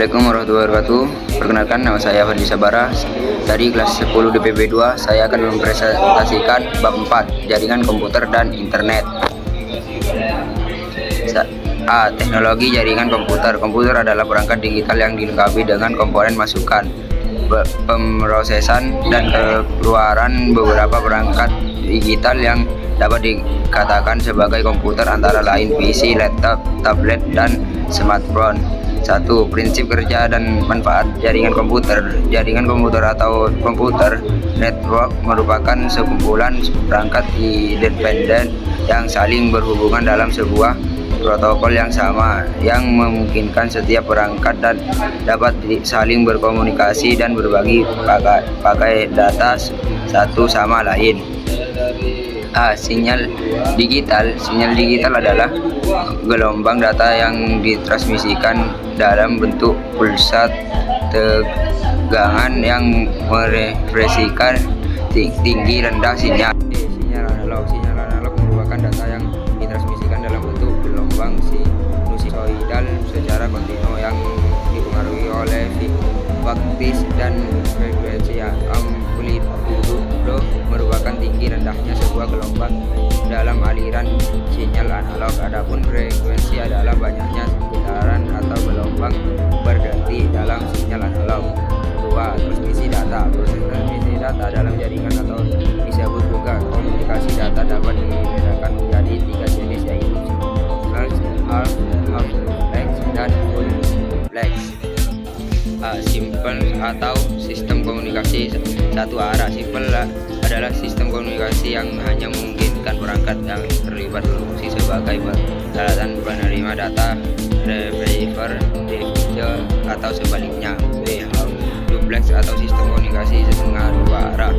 Assalamualaikum warahmatullahi wabarakatuh. Perkenalkan, nama saya Fadli Sabara dari kelas 10 DPP 2. Saya akan mempresentasikan bab 4, jaringan komputer dan internet. A. Teknologi jaringan komputer. Komputer adalah perangkat digital yang dilengkapi dengan komponen masukan, pemrosesan, dan keluaran beberapa perangkat digital yang dapat dikatakan sebagai komputer, antara lain PC, laptop, tablet, dan smartphone. 1. Prinsip kerja dan manfaat jaringan komputer. Jaringan komputer atau komputer network merupakan sekumpulan perangkat independen yang saling berhubungan dalam sebuah protokol yang sama, yang memungkinkan setiap perangkat dan dapat saling berkomunikasi dan berbagi pakai data satu sama lain. A. Sinyal digital. Sinyal digital adalah gelombang data yang ditransmisikan dalam bentuk pulsat tegangan yang merefleksikan tinggi rendah sinyal. Sinyal analog. Sinyal analog merupakan data yang ditransmisikan dalam bentuk gelombang sinusoidal secara kontinu yang dipengaruhi oleh waktu dan frekuensi. Amplitudo merupakan tinggi rendahnya sebuah gelombang dalam aliran sinyal analog. Adapun frekuensi adalah banyaknya getaran atau gelombang berganti dalam sinyal analog. 2. Transmisi data. Proses transmisi data dalam jaringan atau disebut juga komunikasi data dapat dibedakan menjadi 3 jenis, yaitu simplex, half duplex, dan full duplex. Simple atau sistem komunikasi satu arah. Simple adalah sistem komunikasi yang hanya memungkinkan perangkat yang terlibat berfungsi sebagai peralatan penerima data, receiver, diffuser, atau sebaliknya. B. Half duplex atau sistem komunikasi setengah dua arah.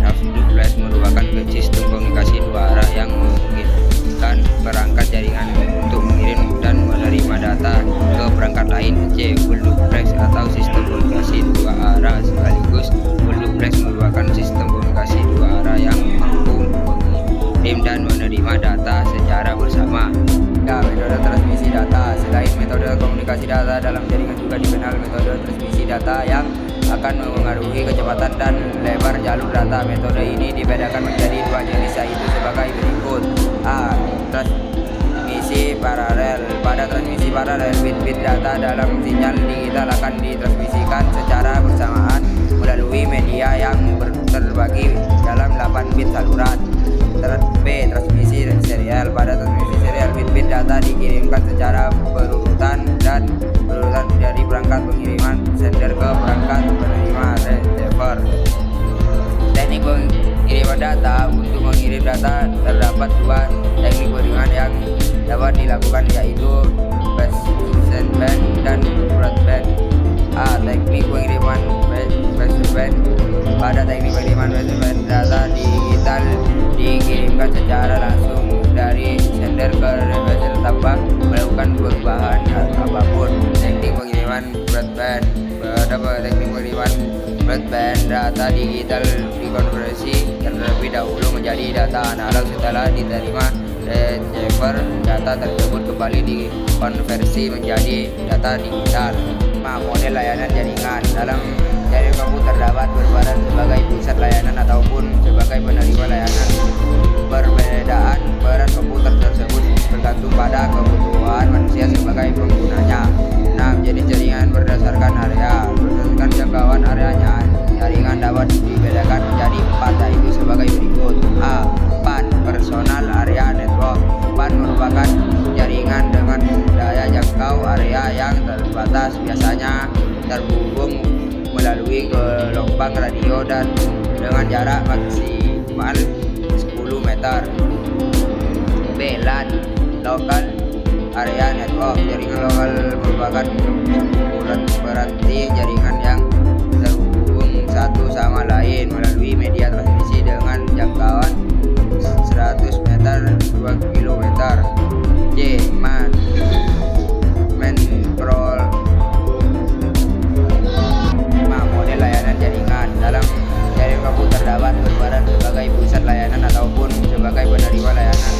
Half duplex merupakan sistem komunikasi dua arah yang memungkinkan perangkat jaringan untuk mengirim dan menerima data ke perangkat lain. C. Full duplex atau sistem komunikasi dua arah sekaligus. Full duplex merupakan sistem komunikasi dua arah yang mampu mengirim dan menerima data secara bersama. Ya, metode transmisi data. Selain metode komunikasi data, dalam jaringan juga dikenal metode transmisi data yang akan mengaruhi kecepatan dan lebar jalur data. Metode ini dibedakan menjadi dua jenis, yaitu sebagai berikut. A. Transmisi paralel. Pada transmisi paralel, bit-bit data dalam sinyal digital akan ditransmisikan secara bersamaan melalui media yang terbagi dalam 8 bit saluran. B. Transmisi serial. Pada transmisi serial, bit-bit data dikirimkan secara berurutan dari perangkat pengiriman sender ke perangkat penerima receiver. Teknik pengiriman data. Untuk mengirim data terdapat dua teknik pengiriman yang dapat dilakukan, yaitu baseband dan broadband. A. Teknik pengiriman baseband. Pada teknik pengiriman baseband, data digital dikirimkan secara langsung dari sender ke receiver tanpa melakukan perubahan apapun. Teknik pengiriman broadband. Pada teknik pengiriman broadband, data digital dikonversi terlebih dahulu menjadi data analog. Setelah diterima receiver, data tersebut kembali dikonversi menjadi data digital. Model layanan jaringan. Dalam jaringan komputer dapat berperan sebagai pusat layanan ataupun sebagai penerima layanan. Perbedaan peran komputer tersebut tergantung pada kebutuhan manusia sebagai penggunanya. 6. Jenis jaringan berdasarkan area. Berdasarkan jangkauan areanya, jaringan dapat dibedakan menjadi 4, yaitu sebagai berikut. A. PAN, Personal Area Network. PAN merupakan jaringan dengan daya jangkau area yang terbatas, biasanya terhubung melalui gelombang radio dan dengan jarak maksimal 10 meter. B. LAN, Local Area Network. Jaringan lokal merupakan kumpulan berarti jaringan yang terhubung satu sama lain melalui media transmisi dengan jangkauan 100 meter 2 km. C. MAN, Control. Model layanan jaringan. Dalam jaringan komputer dapat berperan sebagai pusat layanan ataupun sebagai penerima layanan.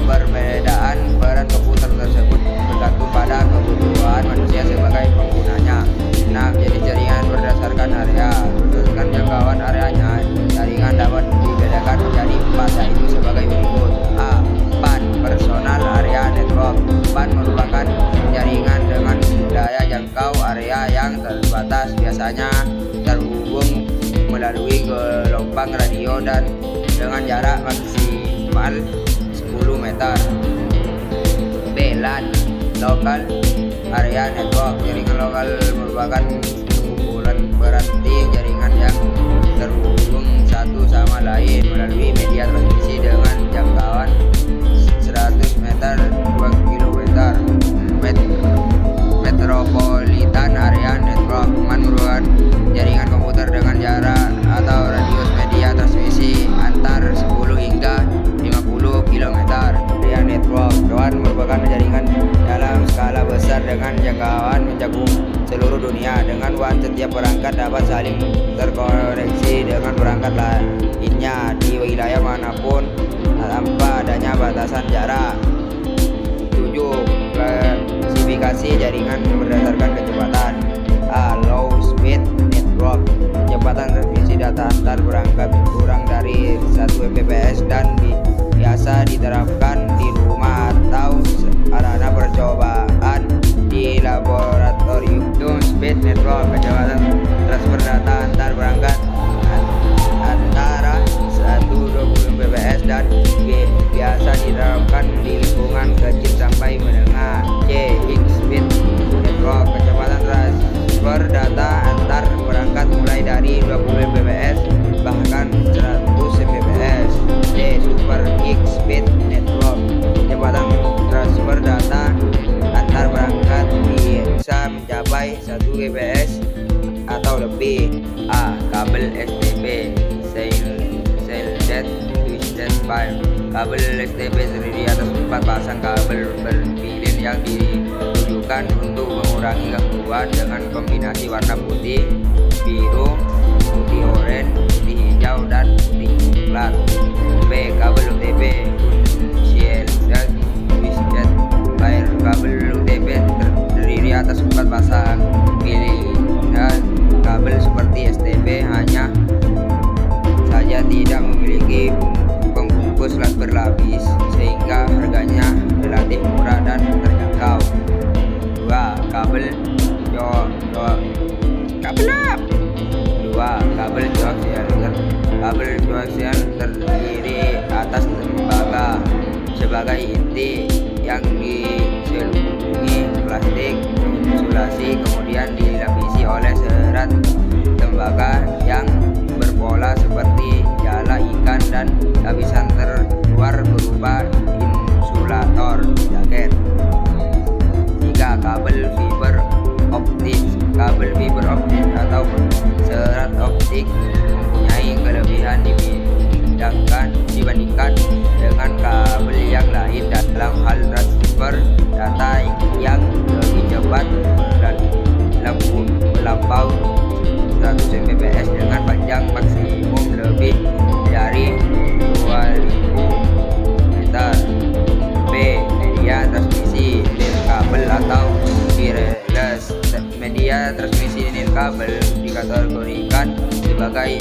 Perbedaan peran komputer tersebut tergantung pada kebutuhan manusia sebagai penggunanya. gelombang radio dan dengan jarak maksimal 10 meter. B. LAN Local Area Network. Jaringan lokal merupakan kumpulan berarti jaringan yang terhubung satu sama lain melalui media transmisi dengan jangkauan 100 meter 2 km. Metropolitan Area Network merupakan jaringan komputer dengan jarak atau radius media transmisi antar 10 hingga 50 km. Area Network merupakan jaringan dalam skala besar dengan jangkauan mencakup seluruh dunia, dengan setiap perangkat dapat saling terkoneksi dengan perangkat lainnya di wilayah manapun tanpa adanya batasan jarak. 7. Klasifikasi jaringan berdasarkan kecepatan. A. Low Speed Network. Kecepatan transmisi data antar perangkat kurang dari 1 Mbps dan biasa diterapkan di rumah atau sarana percobaan di laboratorium. Low Speed Network. Kecepatan transfer data antar perangkat antara 1-20 Mbps dan biasa diterapkan di lingkungan kecil sampai menengah. C. High Speed Network. Kecepatan transfer data antar perangkat mulai dari 20 Mbps bahkan 100 Mbps. D. Super High Speed Network. Kecepatan transfer data antar perangkat bisa mencapai 1 Gbps atau lebih. A. Kabel STP Shielded Twisted Pipe. Kabel STP terdiri atas 4 pasang kabel berpilin yang ditujukan untuk mengurangi gangguan dengan kombinasi warna putih, biru, putih oranye, putih hijau, dan putih coklat. B. Kabel UTP Shielded Twisted Pipe. Kabel UTP terdiri atas 4 pasang pilihan kabel seperti STP, hanya saja tidak memiliki pembungkus berlapis sehingga harganya relatif murah dan terjangkau. 2. Kabel coaxial. Kabel coaxial terdiri atas tembaga sebagai inti yang diselubungi plastik insulasi, kemudian dilapisi oleh serat tembaga yang berpola seperti jala ikan, dan lapisan terluar berupa insulator jaket. 3. Kabel fiber optik. Kabel fiber optik atau serat optik mempunyai kelebihan dibandingkan dengan kabel yang lain dalam hal transfer data yang lebih cepat melampaui 100 Mbps dengan panjang maksimum lebih dari 2000 meter. B. Media transmisi nirkabel atau wireless. Media transmisi nirkabel dikategorikan sebagai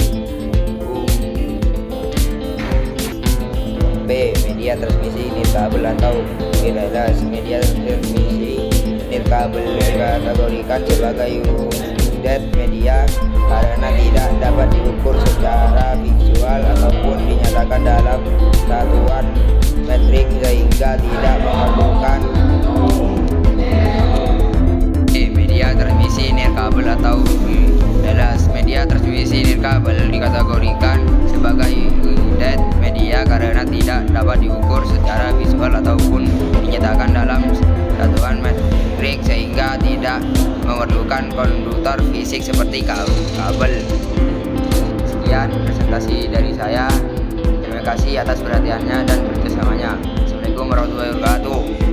B. Media transmisi nirkabel atau wireless. Media transmisi nirkabel dikategorikan sebagai unit media karena tidak dapat diukur secara visual ataupun dinyatakan dalam satuan metrik sehingga tidak memerlukan media transmisi nirkabel atau wireless. Media transmisi nirkabel dikategorikan sebagai unit media karena tidak dapat diukur secara visual ataupun dinyatakan dalam satuan metrik sehingga tidak memerlukan konduktor fisik seperti kabel. Sekian presentasi dari saya. Terima kasih atas perhatiannya dan kerjasamanya. Assalamualaikum warahmatullahi wabarakatuh.